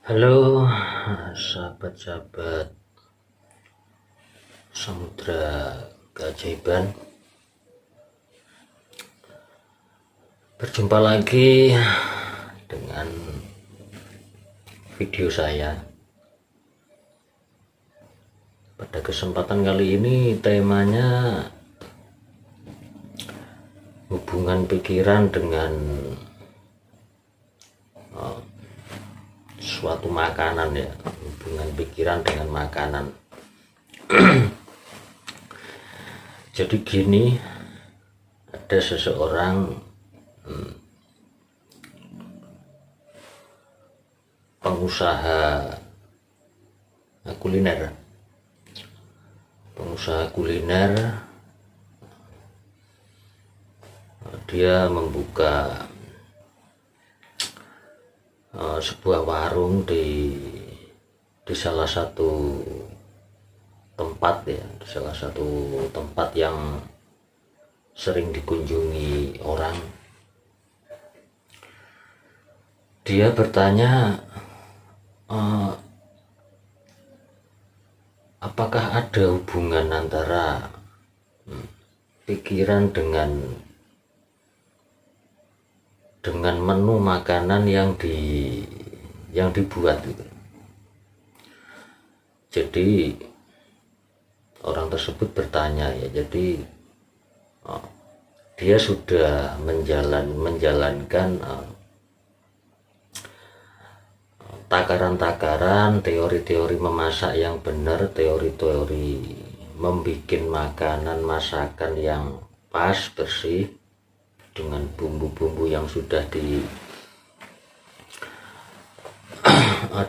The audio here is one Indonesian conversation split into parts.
Halo sahabat-sahabat Samudra Keajaiban. Berjumpa lagi dengan video saya. Pada kesempatan kali ini temanya hubungan pikiran dengan suatu makanan, ya, hubungan pikiran dengan makanan. Jadi gini, ada seseorang pengusaha kuliner. Dia membuka sebuah warung di salah satu tempat, ya, di salah satu tempat yang sering dikunjungi orang. Dia bertanya, apakah ada hubungan antara pikiran dengan menu makanan yang dibuat gitu. Jadi orang tersebut bertanya, ya, jadi dia sudah menjalankan takaran-takaran, teori-teori memasak yang benar, teori-teori membuat makanan masakan yang pas, bersih, dengan bumbu-bumbu yang sudah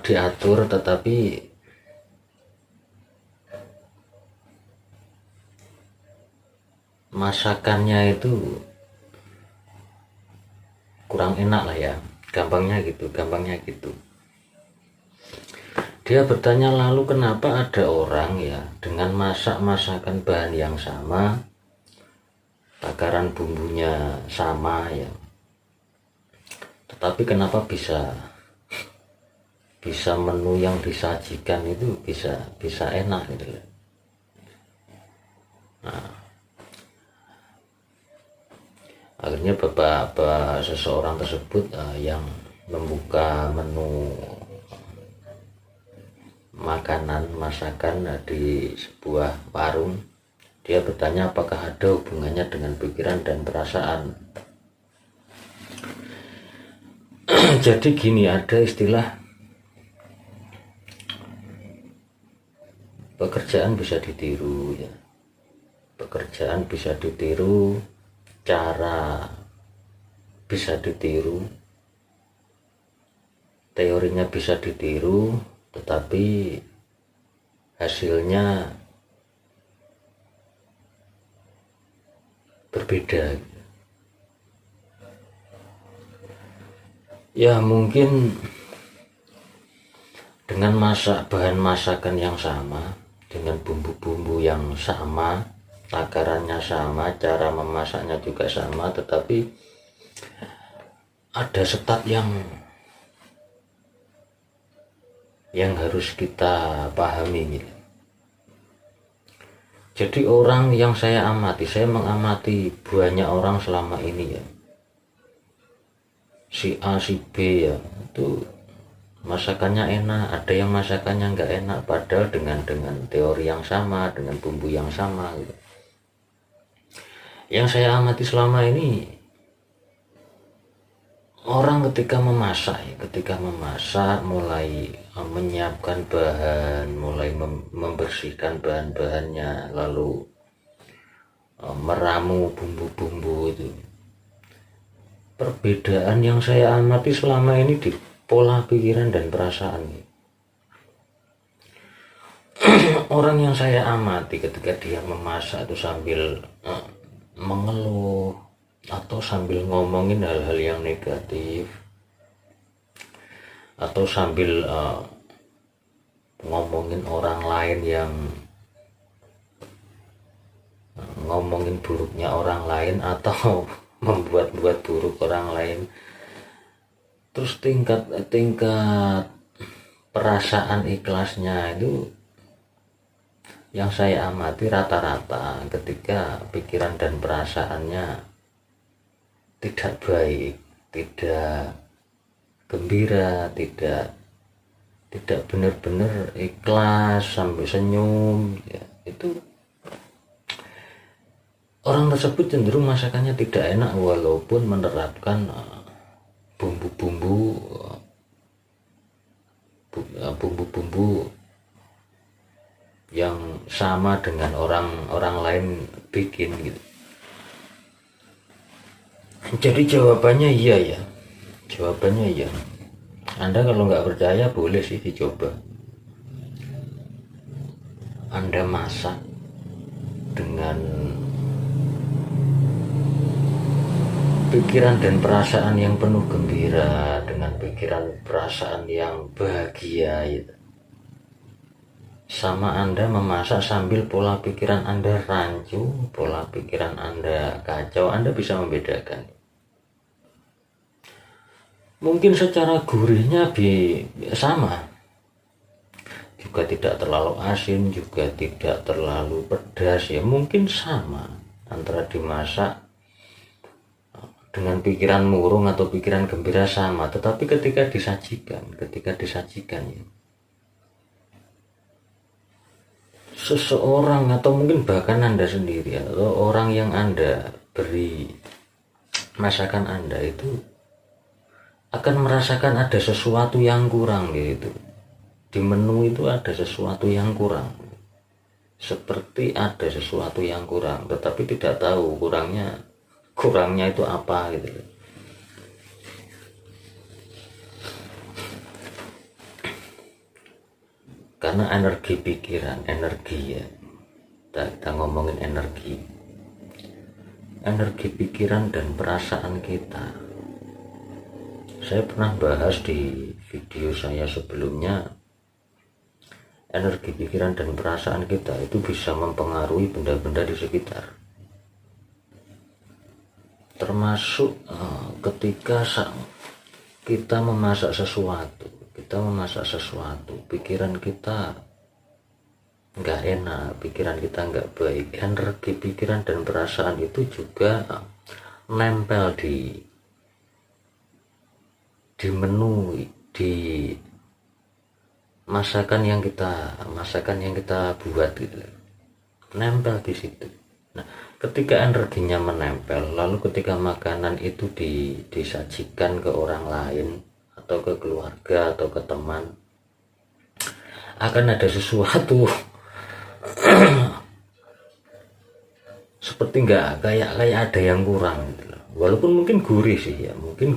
diatur, tetapi masakannya itu kurang enak lah, ya, gampangnya gitu. Dia bertanya, lalu kenapa ada orang, ya, dengan masakan bahan yang sama, takaran bumbunya sama, ya, tetapi kenapa bisa menu yang disajikan itu bisa enak gitu. Nah, akhirnya seseorang tersebut yang membuka menu makanan masakan di sebuah warung, dia bertanya apakah ada hubungannya dengan pikiran dan perasaan. Jadi gini, ada istilah pekerjaan bisa ditiru, ya. Pekerjaan bisa ditiru, cara bisa ditiru, teorinya bisa ditiru, tetapi hasilnya berbeda. Ya, mungkin dengan bahan masakan yang sama, dengan bumbu-bumbu yang sama, takarannya sama, cara memasaknya juga sama, tetapi ada step yang harus kita pahami gitu. Jadi orang yang saya mengamati banyak orang selama ini, ya, si A si B, ya, itu masakannya enak, ada yang masakannya nggak enak, padahal dengan teori yang sama, dengan bumbu yang sama gitu. Yang saya amati selama ini, orang ketika memasak, mulai menyiapkan bahan, mulai membersihkan bahan-bahannya, lalu meramu bumbu-bumbu itu. Perbedaan yang saya amati selama ini di pola pikiran dan perasaan. Orang yang saya amati ketika dia memasak itu sambil mengeluh atau sambil ngomongin hal-hal yang negatif, atau sambil ngomongin orang lain, yang ngomongin buruknya orang lain, atau membuat-buat buruk orang lain. Terus tingkat perasaan ikhlasnya itu yang saya amati rata-rata ketika pikiran dan perasaannya tidak baik, tidak gembira, tidak benar-benar ikhlas sampai senyum ya, itu orang tersebut cenderung masakannya tidak enak walaupun menerapkan bumbu-bumbu yang sama dengan orang lain bikin gitu. Jadi jawabannya iya ya, jawabannya iya. Anda kalau nggak percaya boleh sih dicoba. Anda masak dengan pikiran dan perasaan yang penuh gembira, dengan pikiran perasaan yang bahagia gitu. Sama Anda memasak sambil pola pikiran Anda rancu, pola pikiran Anda kacau, Anda bisa membedakan. Mungkin secara gurihnya sama, juga tidak terlalu asin, juga tidak terlalu pedas ya, mungkin sama antara dimasak dengan pikiran murung atau pikiran gembira sama, tetapi ketika disajikan ya, seseorang atau mungkin bahkan Anda sendiri atau orang yang Anda beri masakan Anda itu akan merasakan ada sesuatu yang kurang gitu. Di menu itu ada sesuatu yang kurang, seperti ada sesuatu yang kurang, tetapi tidak tahu kurangnya itu apa gitu. Karena energi pikiran, energi ya, kita ngomongin energi pikiran dan perasaan kita. Saya pernah bahas di video saya sebelumnya, energi pikiran dan perasaan kita itu bisa mempengaruhi benda-benda di sekitar, termasuk ketika kita memasak sesuatu, pikiran kita nggak enak, pikiran kita nggak baik, energi pikiran dan perasaan itu juga nempel di menu, di masakan yang kita buat gitu, nempel di situ. Nah, ketika energinya menempel, lalu ketika makanan itu disajikan ke orang lain atau ke keluarga atau ke teman, akan ada sesuatu seperti nggak kayak ada yang kurang gitu. Walaupun mungkin gurih sih ya, mungkin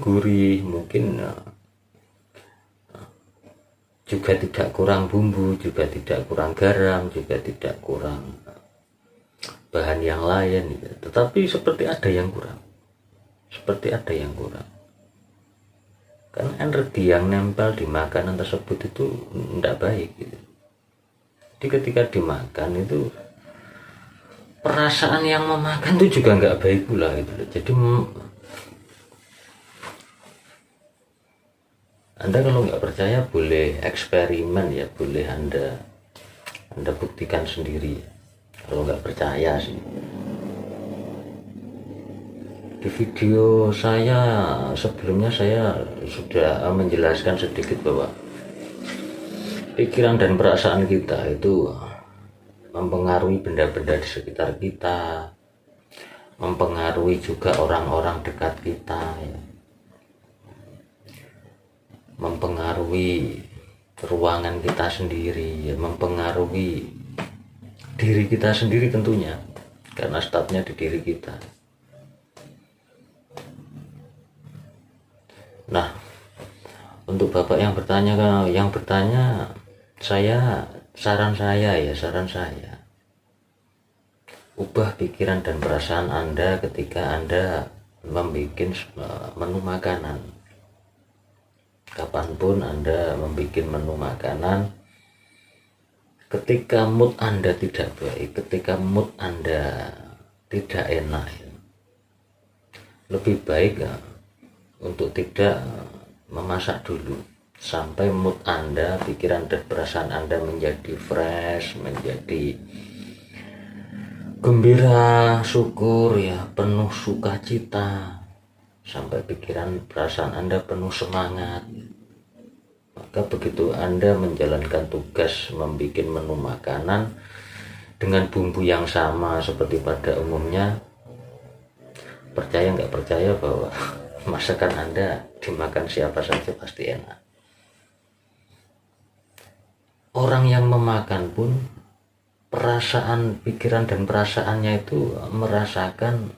juga tidak kurang bumbu, juga tidak kurang garam, juga tidak kurang bahan yang lain gitu. Tetapi seperti ada yang kurang, karena energi yang nempel di makanan tersebut itu tidak baik gitu. Jadi ketika dimakan itu perasaan yang memakan itu juga nggak baik pula gitu. Jadi Anda kalau nggak percaya boleh eksperimen ya, boleh Anda buktikan sendiri. Kalau nggak percaya sih, di video saya sebelumnya saya sudah menjelaskan sedikit bahwa pikiran dan perasaan kita itu mempengaruhi benda-benda di sekitar kita, mempengaruhi juga orang-orang dekat kita ya, mempengaruhi ruangan kita sendiri ya, mempengaruhi diri kita sendiri tentunya, karena startnya di diri kita. Nah, untuk bapak yang bertanya, saran saya ubah pikiran dan perasaan Anda ketika Anda membuat menu makanan. Kapanpun Anda membuat menu makanan, ketika mood Anda tidak baik, ketika mood Anda tidak enak, lebih baik untuk tidak memasak dulu. sampai mood Anda, pikiran dan perasaan Anda menjadi fresh, menjadi gembira, syukur ya, penuh sukacita, sampai pikiran perasaan Anda penuh semangat. Maka begitu Anda menjalankan tugas membuat menu makanan dengan bumbu yang sama seperti pada umumnya, percaya nggak percaya bahwa masakan Anda dimakan siapa saja pasti enak. Orang yang memakan pun perasaan, pikiran dan perasaannya itu merasakan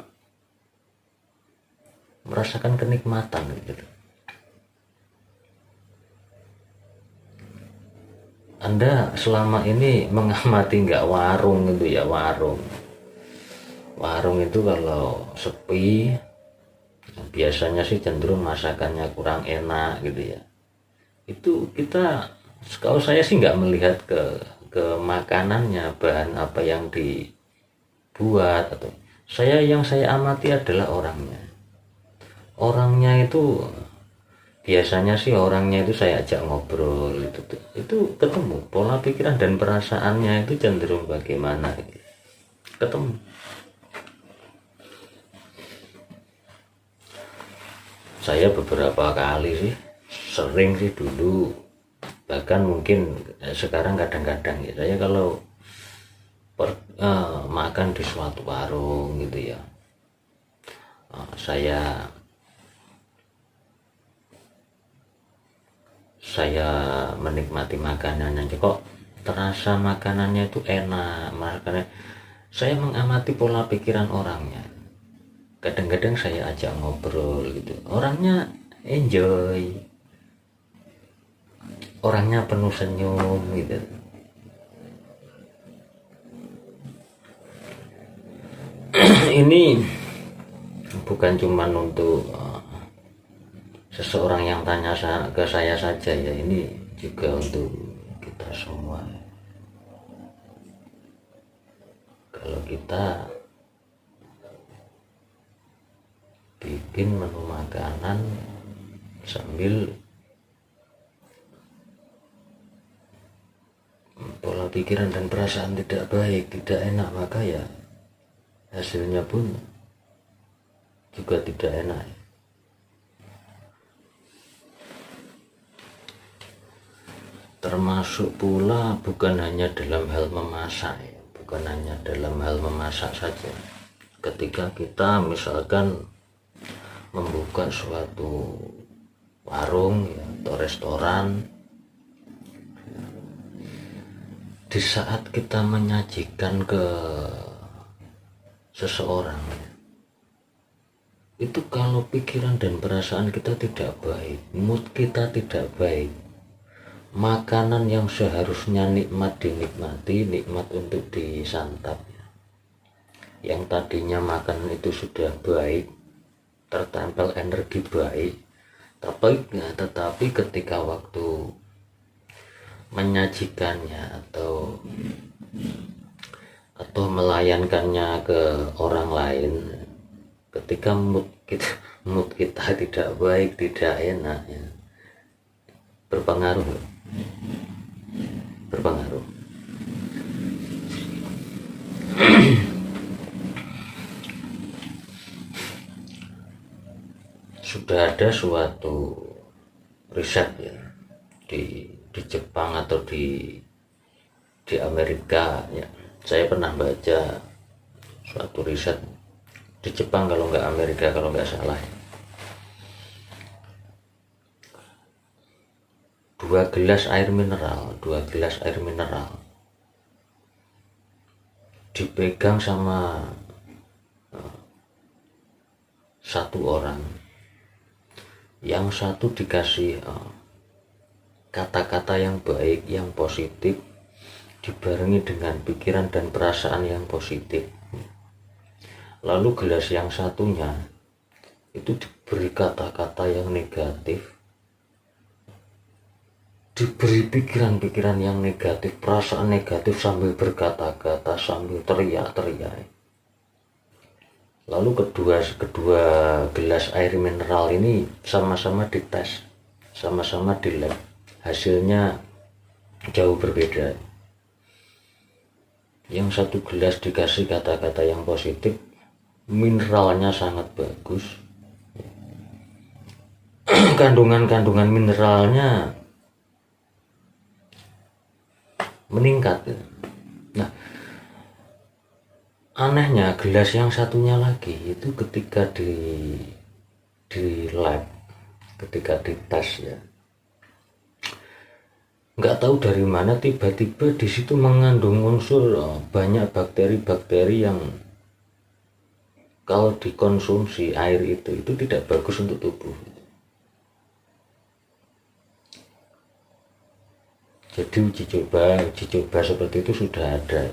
kenikmatan gitu. Anda selama ini mengamati nggak warung itu ya, warung itu kalau sepi biasanya sih cenderung masakannya kurang enak gitu ya. Itu kita, kalau saya sih nggak melihat ke makanannya, bahan apa yang dibuat, atau yang saya amati adalah orangnya itu. Biasanya sih orangnya itu saya ajak ngobrol, itu ketemu pola pikiran dan perasaannya itu cenderung bagaimana gitu. Ketemu. Saya beberapa kali sih, sering sih dulu, bahkan mungkin sekarang kadang-kadang ya, saya kalau makan di suatu warung gitu ya, saya menikmati makanannya, kok terasa makanannya itu enak, makanya saya mengamati pola pikiran orangnya. Kadang-kadang saya ajak ngobrol gitu, orangnya enjoy, orangnya penuh senyum gitu. Ini bukan cuma untuk seseorang yang tanya ke saya saja ya, ini juga untuk kita semua. Kalau kita bikin menu makanan sambil pola pikiran dan perasaan tidak baik, tidak enak, maka ya hasilnya pun juga tidak enak. Termasuk pula bukan hanya dalam hal memasak ya, bukan hanya dalam hal memasak saja. Ketika kita misalkan membuka suatu warung ya, atau restoran, di saat kita menyajikan ke seseorang, itu kalau pikiran dan perasaan kita tidak baik, mood kita tidak baik, makanan yang seharusnya nikmat dinikmati, nikmat untuk disantap, yang tadinya makanan itu sudah baik, tertempel energi baik, tetapi ketika waktu menyajikannya atau melayankannya ke orang lain, ketika mood kita tidak baik, tidak enak ya, berpengaruh. Sudah ada suatu riset ya di Jepang atau di Amerika ya, saya pernah baca suatu riset di Jepang kalau nggak Amerika kalau nggak salah. 2 gelas air mineral dipegang sama satu orang, yang satu dikasih kata-kata yang baik, yang positif, dibarengi dengan pikiran dan perasaan yang positif. Lalu gelas yang satunya itu diberi kata-kata yang negatif, diberi pikiran-pikiran yang negatif, perasaan negatif, sambil berkata-kata, sambil teriak-teriak. Lalu kedua gelas air mineral ini sama-sama dites, sama-sama di lab, hasilnya jauh berbeda. Yang satu gelas dikasih kata-kata yang positif, mineralnya sangat bagus, kandungan-kandungan mineralnya meningkat. Nah, anehnya gelas yang satunya lagi itu ketika di lab, ketika dites ya, nggak tahu dari mana tiba-tiba di situ mengandung unsur banyak bakteri-bakteri yang kalau dikonsumsi air itu tidak bagus untuk tubuh. Jadi uji coba seperti itu sudah ada.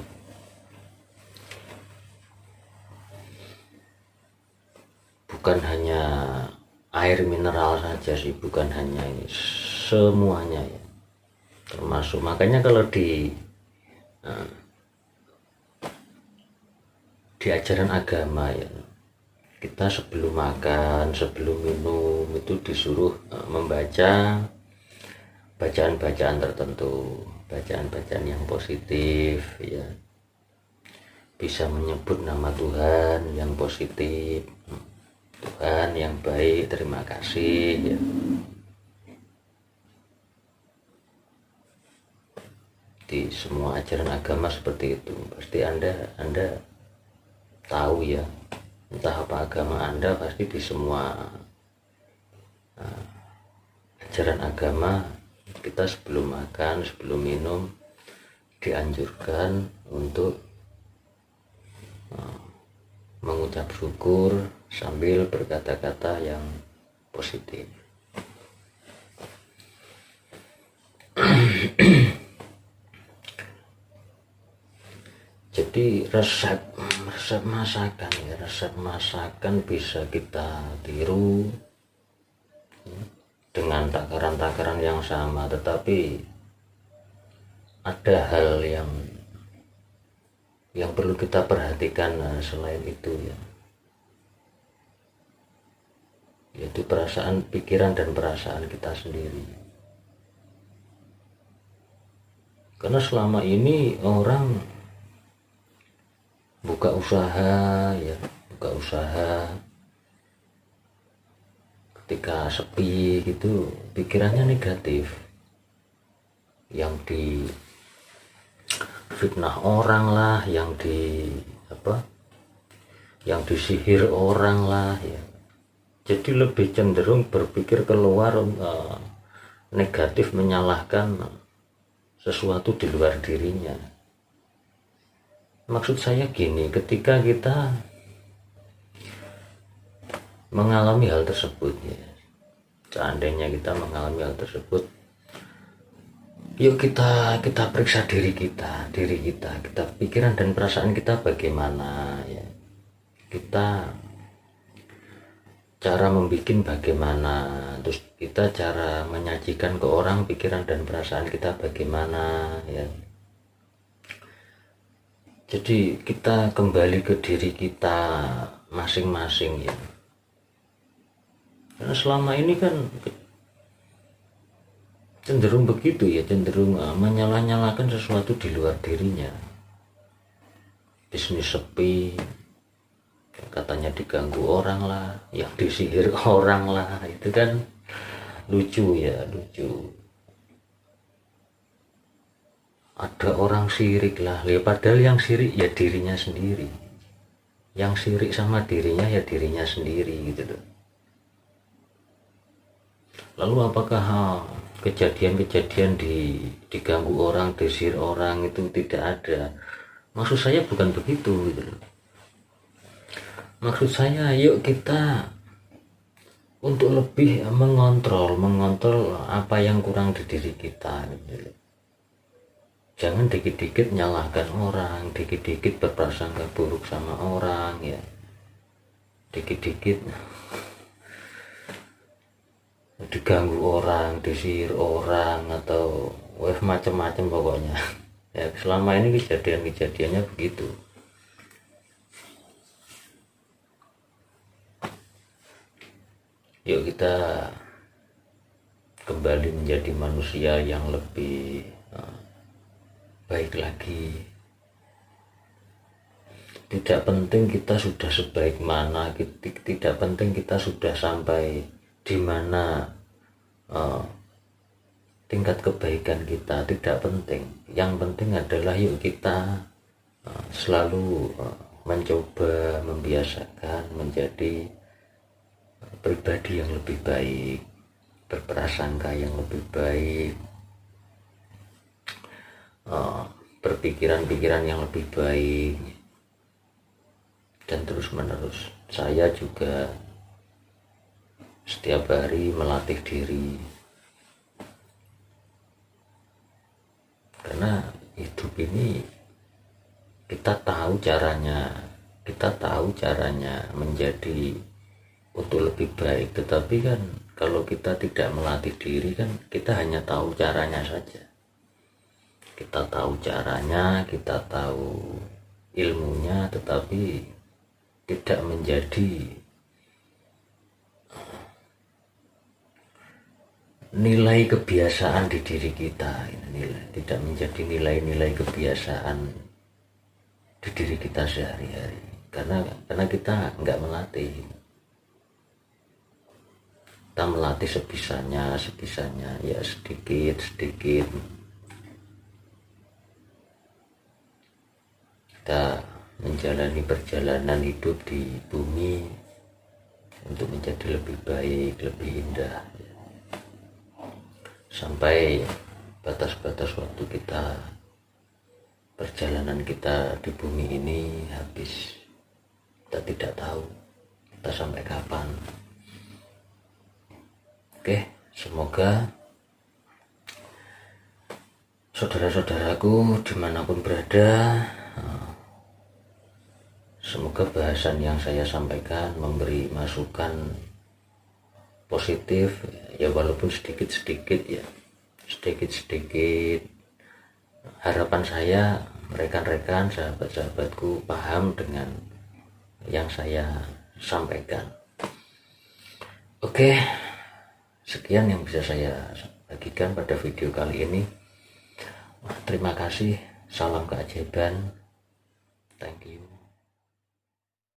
Bukan hanya air mineral saja sih, bukan hanya ini, semuanya ya. Termasuk makanya kalau di ajaran agama ya, kita sebelum makan, sebelum minum itu disuruh membaca bacaan-bacaan tertentu, bacaan-bacaan yang positif ya, bisa menyebut nama Tuhan yang positif, Tuhan yang baik, terima kasih ya. Di semua ajaran agama seperti itu. Pasti anda tahu ya, entah apa agama anda, pasti di semua ajaran agama kita sebelum makan, sebelum minum dianjurkan untuk mengucap syukur sambil berkata-kata yang positif. Jadi resep masakan ya, resep masakan bisa kita tiru dengan takaran-takaran yang sama, tetapi ada hal yang perlu kita perhatikan selain itu ya, yaitu perasaan, pikiran dan perasaan kita sendiri. Karena selama ini orang buka usaha ketika sepi gitu pikirannya negatif, yang di fitnah orang lah, yang disihir orang lah ya. Jadi lebih cenderung berpikir keluar negatif, menyalahkan sesuatu di luar dirinya. Maksud saya gini, ketika kita mengalami hal tersebut ya, seandainya kita mengalami hal tersebut, yuk kita periksa diri kita pikiran dan perasaan kita bagaimana ya, kita cara membuat bagaimana, terus kita cara menyajikan ke orang pikiran dan perasaan kita bagaimana ya. Jadi kita kembali ke diri kita masing-masing ya. Karena selama ini kan cenderung begitu ya, cenderung menyalah-nyalahkan sesuatu di luar dirinya. Bisnis sepi, katanya diganggu orang lah, yang disihir orang lah, itu kan lucu ya, lucu. Ada orang sirik lah, ya padahal yang sirik ya dirinya sendiri, yang sirik sama dirinya ya dirinya sendiri gitu loh. Lalu apakah kejadian-kejadian diganggu orang, disihir orang itu tidak ada? Maksud saya bukan begitu gitu loh. Maksud saya yuk kita untuk lebih mengontrol apa yang kurang di diri kita gitu loh. Jangan dikit-dikit nyalahkan orang, dikit-dikit berprasangka buruk sama orang ya, dikit-dikit diganggu orang, disihir orang, atau macam-macam pokoknya ya. Selama ini kejadiannya begitu. Yuk kita kembali menjadi manusia yang lebih baik lagi. Tidak penting kita sudah sebaik mana, tidak penting kita sudah sampai di mana tingkat kebaikan kita, tidak penting. Yang penting adalah yuk kita selalu mencoba membiasakan menjadi pribadi yang lebih baik, berprasangka yang lebih baik, berpikiran-pikiran yang lebih baik, dan terus menerus. Saya juga setiap hari melatih diri, karena hidup ini kita tahu caranya menjadi untuk lebih baik, tetapi kan kalau kita tidak melatih diri kan kita hanya tahu caranya saja. Kita tahu caranya, kita tahu ilmunya, tetapi tidak menjadi nilai kebiasaan di diri kita. Tidak menjadi nilai-nilai kebiasaan di diri kita sehari-hari, karena kita nggak melatih. Kita melatih sebisanya ya, sedikit kita menjalani perjalanan hidup di bumi untuk menjadi lebih baik, lebih indah, sampai batas-batas waktu kita, perjalanan kita di bumi ini habis. Kita tidak tahu kita sampai kapan. Oke, semoga saudara-saudaraku dimanapun berada, semoga bahasan yang saya sampaikan memberi masukan positif, ya walaupun sedikit-sedikit ya, sedikit-sedikit. Harapan saya rekan-rekan, sahabat-sahabatku paham dengan yang saya sampaikan. Oke, sekian yang bisa saya bagikan pada video kali ini. Terima kasih, salam keajaiban, thank you.